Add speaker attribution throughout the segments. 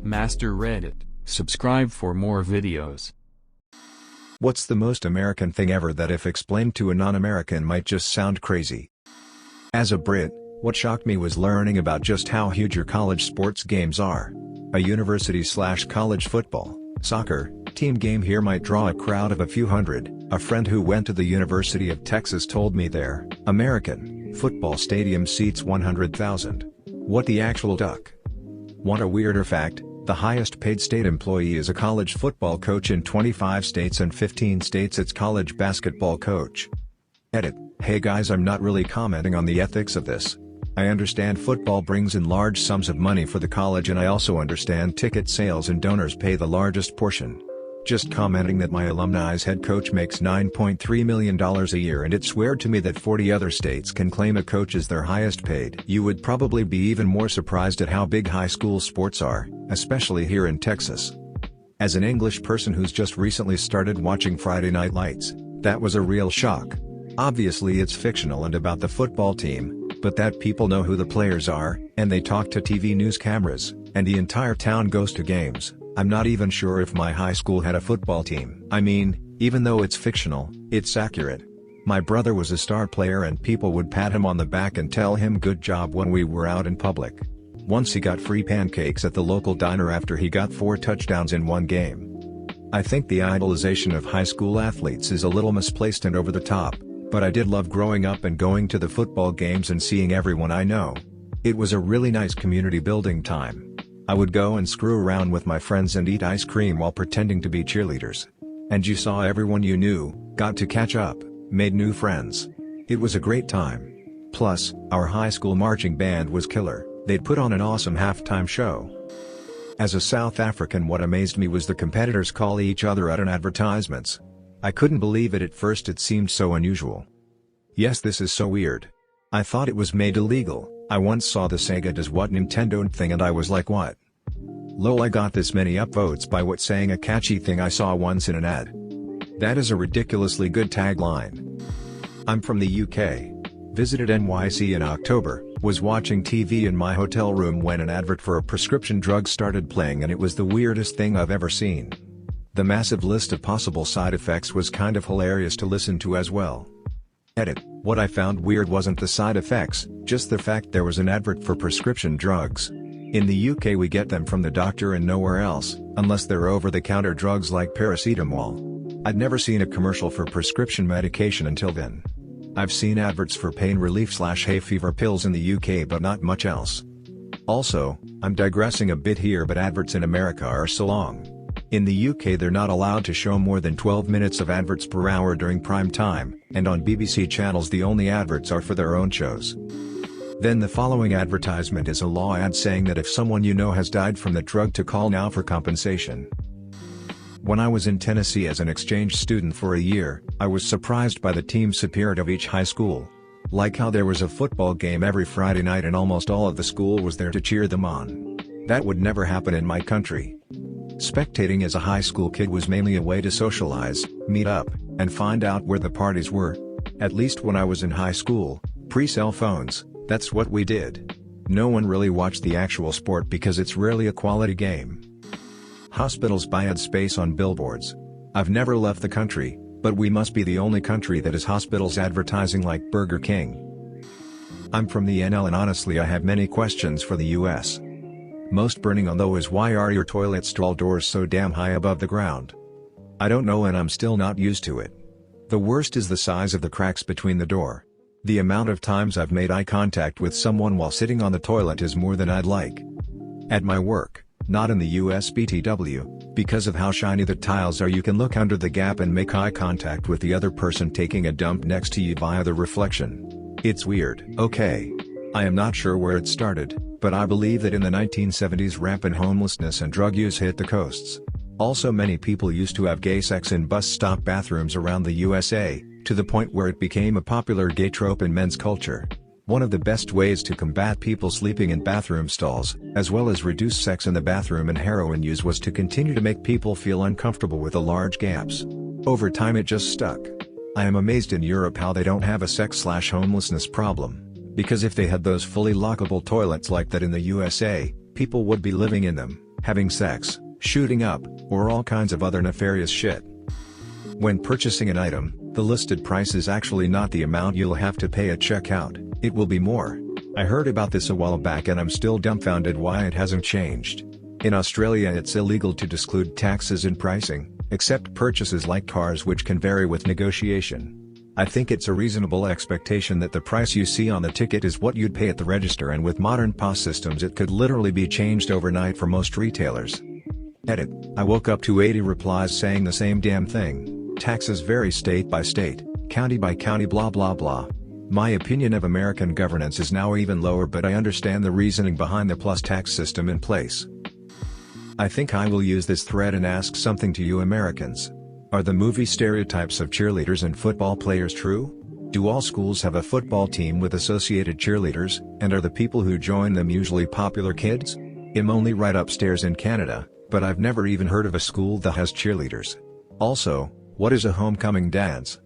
Speaker 1: Master Reddit. Subscribe for more videos.
Speaker 2: What's the most American thing ever that if explained to a non-American might just sound crazy? As a Brit, what shocked me was learning about just how huge your college sports games are. A university/college football, soccer, team game here might draw a crowd of a few hundred. A friend who went to the University of Texas told me their American football stadium seats 100,000. What the actual duck? Want a weirder fact? The highest paid state employee is a college football coach in 25 states and 15 states it's college basketball coach. Edit. Hey guys, I'm not really commenting on the ethics of this. I understand football brings in large sums of money for the college and I also understand ticket sales and donors pay the largest portion. Just commenting that my alumni's head coach makes $9.3 million a year and it's weird to me that 40 other states can claim a coach as their highest paid. You would probably be even more surprised at how big high school sports are, especially here in Texas. As an English person who's just recently started watching Friday Night Lights, that was a real shock. Obviously it's fictional and about the football team, but that people know who the players are, and they talk to TV news cameras, and the entire town goes to games. I'm not even sure if my high school had a football team. I mean, even though it's fictional, it's accurate. My brother was a star player and people would pat him on the back and tell him good job when we were out in public. Once he got free pancakes at the local diner after he got 4 touchdowns in one game. I think the idolization of high school athletes is a little misplaced and over the top, but I did love growing up and going to the football games and seeing everyone I know. It was a really nice community building time. I would go and screw around with my friends and eat ice cream while pretending to be cheerleaders. And you saw everyone you knew, got to catch up, made new friends. It was a great time. Plus, our high school marching band was killer. They'd put on an awesome halftime show. As a South African, what amazed me was the competitors call each other out in advertisements. I couldn't believe it at first, it seemed so unusual. Yes, this is so weird. I thought it was made illegal. I once saw the Sega does what Nintendo thing and I was like, what? Lol, I got this many upvotes by what saying a catchy thing I saw once in an ad. That is a ridiculously good tagline. I'm from the UK. Visited NYC in October, was watching TV in my hotel room when an advert for a prescription drug started playing and it was the weirdest thing I've ever seen. The massive list of possible side effects was kind of hilarious to listen to as well. Edit. What I found weird wasn't the side effects, just the fact there was an advert for prescription drugs. In the UK we get them from the doctor and nowhere else, unless they're over-the-counter drugs like paracetamol. I'd never seen a commercial for prescription medication until then. I've seen adverts for pain relief/hay fever pills in the UK but not much else. Also, I'm digressing a bit here, but adverts in America are so long. In the UK they're not allowed to show more than 12 minutes of adverts per hour during prime time, and on BBC channels the only adverts are for their own shows. Then the following advertisement is a law ad saying that if someone you know has died from the drug to call now for compensation. When I was in Tennessee as an exchange student for a year, I was surprised by the team spirit of each high school. Like how there was a football game every Friday night and almost all of the school was there to cheer them on. That would never happen in my country. Spectating as a high school kid was mainly a way to socialize, meet up, and find out where the parties were. At least when I was in high school, pre-cell phones, that's what we did. No one really watched the actual sport because it's rarely a quality game. Hospitals buy ad space on billboards. I've never left the country, but we must be the only country that has hospitals advertising like Burger King. I'm from the NL and honestly I have many questions for the US. Most burning on though is why are your toilet stall doors so damn high above the ground? I don't know and I'm still not used to it. The worst is the size of the cracks between the door. The amount of times I've made eye contact with someone while sitting on the toilet is more than I'd like. At my work, not in the US BTW, because of how shiny the tiles are you can look under the gap and make eye contact with the other person taking a dump next to you via the reflection. It's weird. Okay. I am not sure where it started, but I believe that in the 1970s rampant homelessness and drug use hit the coasts. Also many people used to have gay sex in bus stop bathrooms around the USA, to the point where it became a popular gay trope in men's culture. One of the best ways to combat people sleeping in bathroom stalls, as well as reduce sex in the bathroom and heroin use was to continue to make people feel uncomfortable with the large gaps. Over time it just stuck. I am amazed in Europe how they don't have a sex/homelessness problem. Because if they had those fully lockable toilets like that in the USA, people would be living in them. having sex, shooting up, or all kinds of other nefarious shit. When purchasing an item, the listed price is actually not the amount you'll have to pay at checkout, it will be more. I heard about this a while back and I'm still dumbfounded why it hasn't changed. In Australia it's illegal to disclude taxes in pricing, except purchases like cars which can vary with negotiation. I think it's a reasonable expectation that the price you see on the ticket is what you'd pay at the register, and with modern POS systems it could literally be changed overnight for most retailers. Edit. I woke up to 80 replies saying the same damn thing. Taxes vary state by state, county by county, blah blah blah. My opinion of American governance is now even lower, but I understand the reasoning behind the plus tax system in place. I think I will use this thread and ask something to you Americans. Are the movie stereotypes of cheerleaders and football players true? Do all schools have a football team with associated cheerleaders, and are the people who join them usually popular kids? I'm only right upstairs in Canada, but I've never even heard of a school that has cheerleaders. Also, what is a homecoming dance?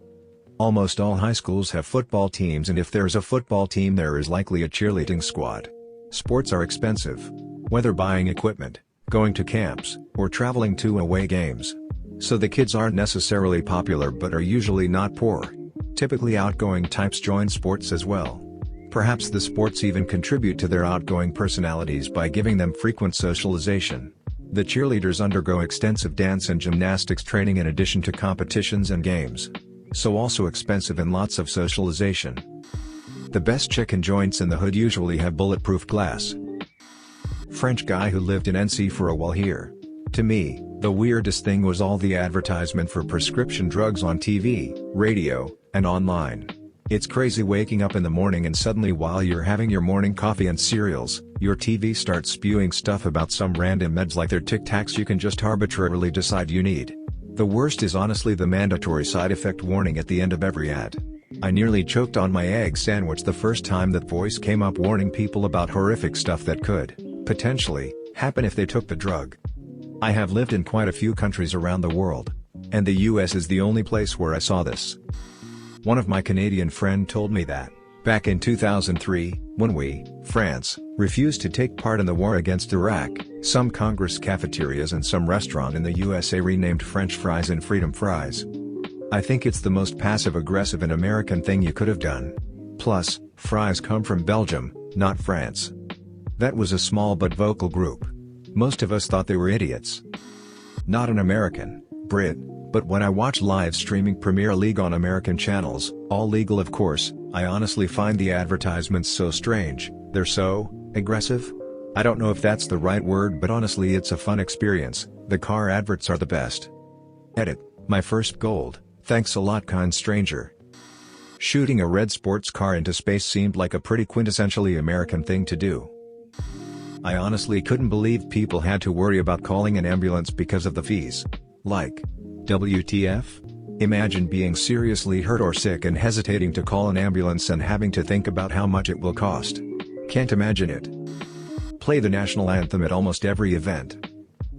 Speaker 2: Almost all high schools have football teams, and if there's a football team there is likely a cheerleading squad. Sports are expensive. Whether buying equipment, going to camps, or traveling to away games. So the kids aren't necessarily popular but are usually not poor. Typically outgoing types join sports as well. Perhaps the sports even contribute to their outgoing personalities by giving them frequent socialization. The cheerleaders undergo extensive dance and gymnastics training in addition to competitions and games. So also expensive and lots of socialization. The best chicken joints in the hood usually have bulletproof glass. French guy who lived in NC for a while here. To me, the weirdest thing was all the advertisement for prescription drugs on TV, radio, and online. It's crazy waking up in the morning and suddenly while you're having your morning coffee and cereals, your TV starts spewing stuff about some random meds like they're Tic Tacs you can just arbitrarily decide you need. The worst is honestly the mandatory side effect warning at the end of every ad. I nearly choked on my egg sandwich the first time that voice came up warning people about horrific stuff that could, potentially, happen if they took the drug. I have lived in quite a few countries around the world, and the US is the only place where I saw this. One of my Canadian friends told me that, back in 2003, when we, France, refused to take part in the war against Iraq, some Congress cafeterias and some restaurant in the USA renamed French fries in Freedom Fries. I think it's the most passive-aggressive and American thing you could have done. Plus, fries come from Belgium, not France. That was a small but vocal group. Most of us thought they were idiots. Not an American, Brit, but when I watch live streaming Premier League on American channels, all legal of course, I honestly find the advertisements so strange. They're so aggressive? I don't know if that's the right word, but honestly it's a fun experience. The car adverts are the best. Edit. My first gold, thanks a lot kind stranger. Shooting a red sports car into space seemed like a pretty quintessentially American thing to do. I honestly couldn't believe people had to worry about calling an ambulance because of the fees. Like, WTF? Imagine being seriously hurt or sick and hesitating to call an ambulance and having to think about how much it will cost. Can't imagine it. Play the national anthem at almost every event.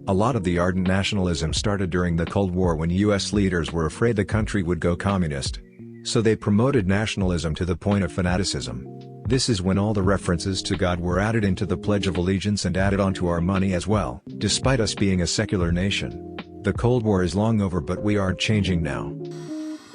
Speaker 2: A lot of the ardent nationalism started during the Cold War when US leaders were afraid the country would go communist. So they promoted nationalism to the point of fanaticism. This is when all the references to God were added into the Pledge of Allegiance and added onto our money as well, despite us being a secular nation. The Cold War is long over, but we aren't changing now.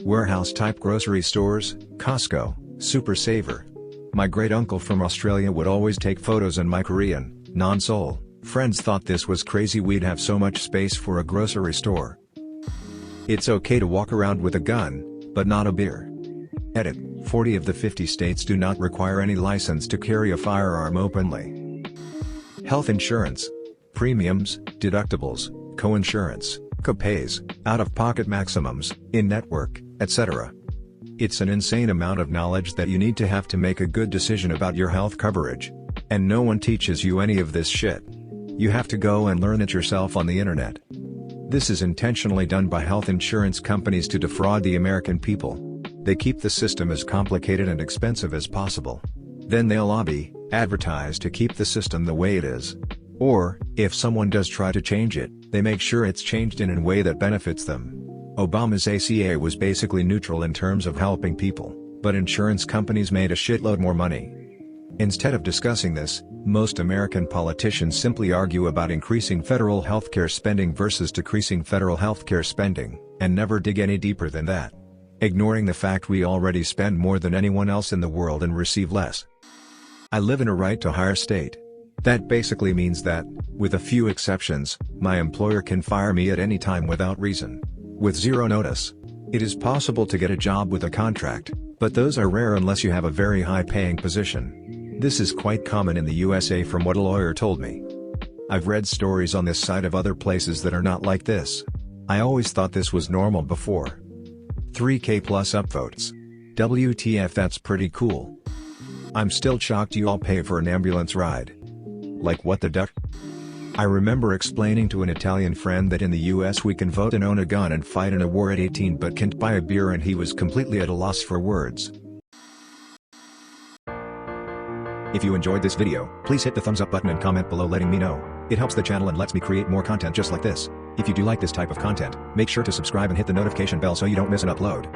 Speaker 2: Warehouse-type grocery stores, Costco, Super Saver. My great-uncle from Australia would always take photos, and my Korean, non-Seoul, friends thought this was crazy we'd have so much space for a grocery store. It's okay to walk around with a gun, but not a beer. Edit. 40 of the 50 states do not require any license to carry a firearm openly. Health insurance. Premiums, deductibles, co-insurance, co-pays, out-of-pocket maximums, in-network, etc. It's an insane amount of knowledge that you need to have to make a good decision about your health coverage. And no one teaches you any of this shit. You have to go and learn it yourself on the internet. This is intentionally done by health insurance companies to defraud the American people. They keep the system as complicated and expensive as possible. Then they'll lobby, advertise to keep the system the way it is. Or, if someone does try to change it, they make sure it's changed in a way that benefits them. Obama's ACA was basically neutral in terms of helping people, but insurance companies made a shitload more money. Instead of discussing this, most American politicians simply argue about increasing federal healthcare spending versus decreasing federal healthcare spending, and never dig any deeper than that. Ignoring the fact we already spend more than anyone else in the world and receive less. I live in a right-to-hire state. That basically means that, with a few exceptions, my employer can fire me at any time without reason. With zero notice. It is possible to get a job with a contract, but those are rare unless you have a very high-paying position. This is quite common in the USA from what a lawyer told me. I've read stories on this site of other places that are not like this. I always thought this was normal before. 3K plus upvotes. WTF, that's pretty cool. I'm still shocked you all pay for an ambulance ride. Like what the duck? I remember explaining to an Italian friend that in the US we can vote and own a gun and fight in a war at 18 but can't buy a beer, and he was completely at a loss for words. If you enjoyed this video, please hit the thumbs up button and comment below letting me know. It helps the channel and lets me create more content just like this. If you do like this type of content, make sure to subscribe and hit the notification bell so you don't miss an upload.